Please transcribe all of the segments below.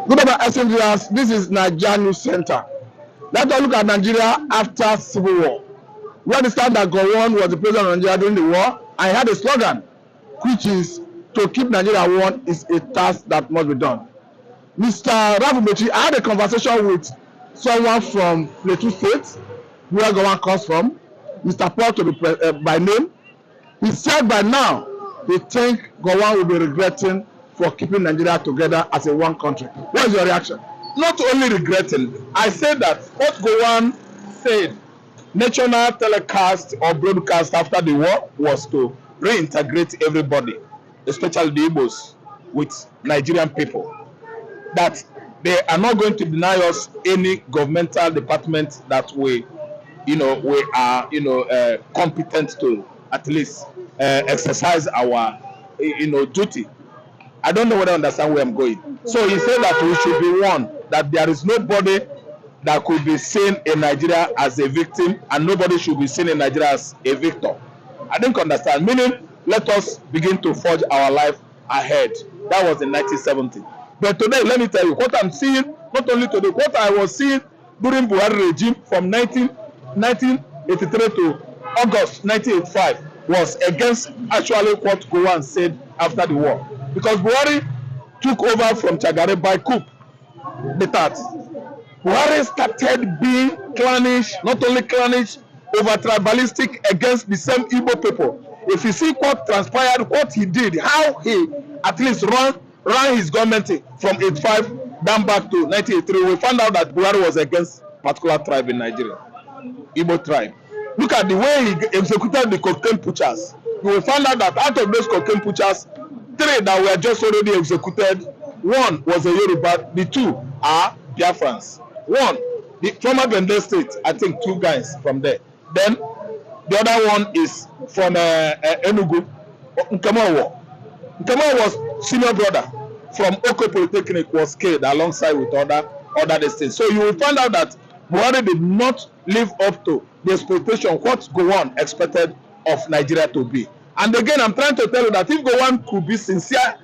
Good about SMGs. This is Nigeria News Center. Let us look at Nigeria after Civil War. We understand that Gowon was the president of Nigeria during the war and he had a slogan, which is to keep Nigeria one is a task that must be done. Mr. Raphael Ngbechi, I had a conversation with someone from Plateau State, where Gowon comes from, Mr. Paul to be by name. He said by now, they think Gowon will be regretting for keeping Nigeria together as a one country. What is your reaction? Not only regretting, I said that what Gowon said, national telecast or broadcast after the war was to reintegrate everybody, especially the Igbos, with Nigerian people. That they are not going to deny us any governmental department that we are, competent to at least exercise our, duty. I don't know whether I understand where I'm going. So he said that we should be warned that there is nobody that could be seen in Nigeria as a victim and nobody should be seen in Nigeria as a victor. I didn't understand. Meaning, let us begin to forge our life ahead. That was in 1970. But today, let me tell you, what I'm seeing, not only today, what I was seeing during Buhari regime from 1983 to August 1985 was against actually what Gowon said after the war. Because Buhari took over from Chagare by coup d'etat. Buhari started being clannish, not only clannish, over tribalistic against the same Igbo people. If you see what transpired, what he did, how he at least ran his government from 85 down back to 1983, we found out that Buhari was against particular tribe in Nigeria, Igbo tribe. Look at the way he executed the cocaine poachers. You will find out that out of those cocaine poachers, 3 that were just already executed, 1 was a Yoruba, the 2 are Biafrans. 1, the former Bende State, I think 2 guys from there. Then the other one is from Enugu, Nkemawo. Nkemawo was senior brother from Oko Polytechnic, was killed alongside with other states. So you will find out that Buhari did not live up to the expectation what Gowon expected of Nigeria to be. And again, I'm trying to tell you that if Gowon could be sincere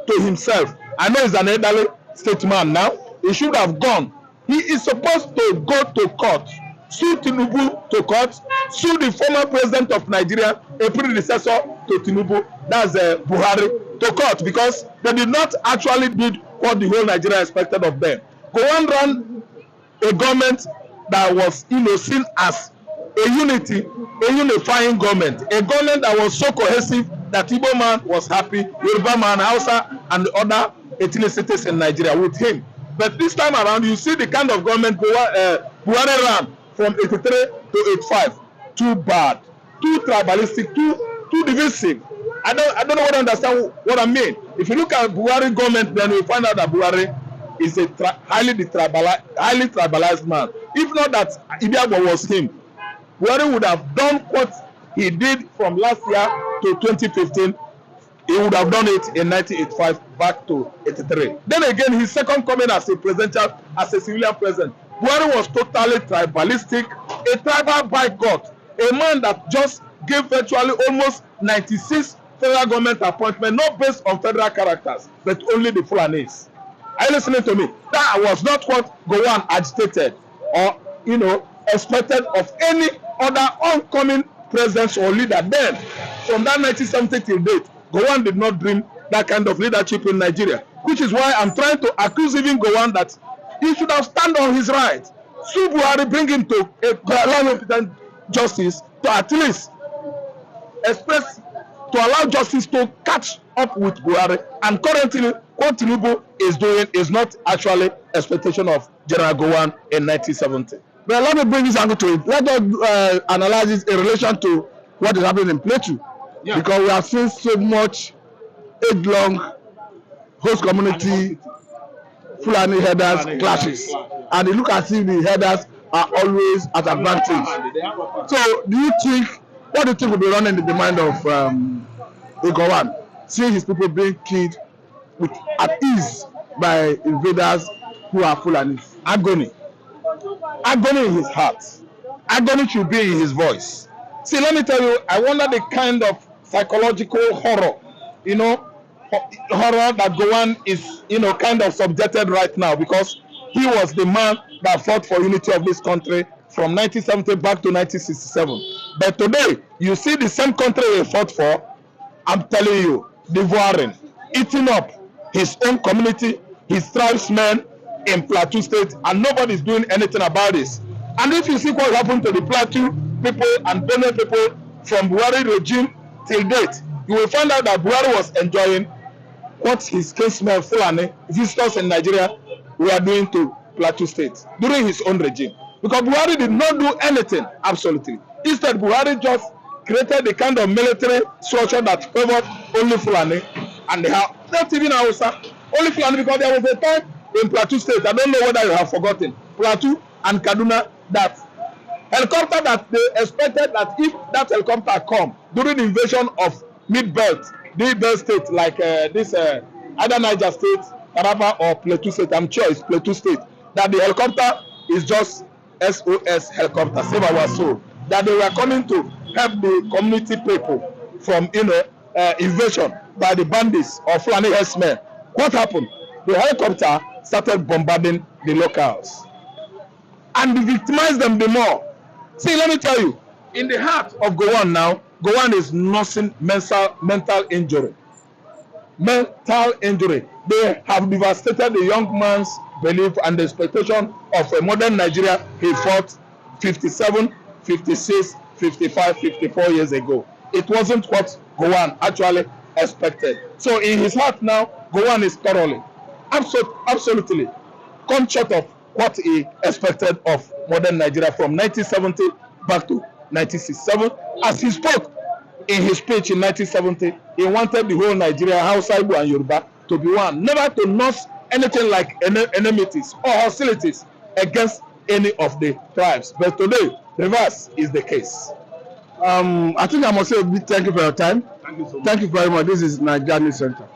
to himself, I know he's an elderly statesman now, he should have gone. He is supposed to go to court, sue Tinubu to court, sue the former president of Nigeria, a predecessor to Tinubu, that's Buhari, to court, because they did not actually do what the whole Nigeria expected of them. Gowon ran a government that was seen as a unifying government, a government that was so cohesive that Igbo man was happy, Yoruba man, Hausa, and the other ethnicities in Nigeria with him. But this time around, you see the kind of government Buhari ran from 83 to 85. Too bad, too tribalistic, too divisive. I don't know what to understand what I mean. If you look at Buhari government, then we find out that Buhari is a highly tribalized man. If not that Ibiagbo was him, Buhari would have done what he did from last year to 2015. He would have done it in 1985 back to 83. Then again, his second coming as a civilian president, Buhari was totally tribalistic, a tribal boycott, a man that just gave virtually almost 96 federal government appointments, not based on federal characters, but only the Fulanis. Are you listening to me? That was not what Gowon agitated or expected of any other oncoming president or leader. Then, from that 1970 till date, Gowon did not dream that kind of leadership in Nigeria, which is why I'm trying to accuse even Gowon that he should have stand on his right. Sue Buhari, bring him to a parliamentary justice to at least express, to allow justice to catch up with Buhari. And currently, what Tinubu is doing is not actually expectation of General Gowon in 1970. But let me bring this angle to it. Let us analyze this in relation to what is happening in Plateau. Yeah. Because we have seen so much age-long host community Fulani headers clashes. And it looks as if the headers are always at advantage. So what do you think will be running in the mind of Gowon, seeing his people being killed at ease by invaders who are Fulani? Agony in his heart. Agony should be in his voice. See, let me tell you, I wonder the kind of psychological horror, horror that Gowon is, kind of subjected right now, because he was the man that fought for unity of this country from 1970 back to 1967. But today, you see the same country he fought for, I'm telling you, devouring, eating up his own community, his tribesmen in Plateau State, and nobody's doing anything about this. And if you see what happened to the Plateau people and Benue people from Buhari regime till date, you will find out that Buhari was enjoying what his kinsmen Fulani visitors in Nigeria were doing to Plateau State during his own regime. Because Buhari did not do anything, absolutely. Instead, Buhari just created the kind of military structure that favored only Fulani, and they have not even Hausa, only Fulani, because there was a time in Plateau State, I don't know whether you have forgotten, Plateau and Kaduna, that helicopter that they expected that if that helicopter come during the invasion of mid-belt, the belt state like either Niger State, Taraba or Plateau State, I'm sure it's Plateau State, that the helicopter is just SOS helicopter, save our soul, that they were coming to help the community people from invasion by the bandits or Fulani herdsmen. What happened? The helicopter started bombarding the locals and victimized them the more. See, let me tell you, in the heart of Gowon now, Gowon is nursing mental injury. Mental injury. They have devastated the young man's belief and the expectation of a modern Nigeria he fought 57, 56, 55, 54 years ago. It wasn't what Gowon actually expected. So in his heart now, Gowon is thoroughly, absolutely come short of what he expected of modern Nigeria from 1970 back to 1967. As he spoke in his speech in 1970, he wanted the whole Nigeria, Hausa, Igbo and Yoruba to be one, never to nurse anything like enmities or hostilities against any of the tribes. But today, reverse is the case. I think I must say a big thank you for your time. Thank you so much. Thank you very much. This is Nigeria News Center.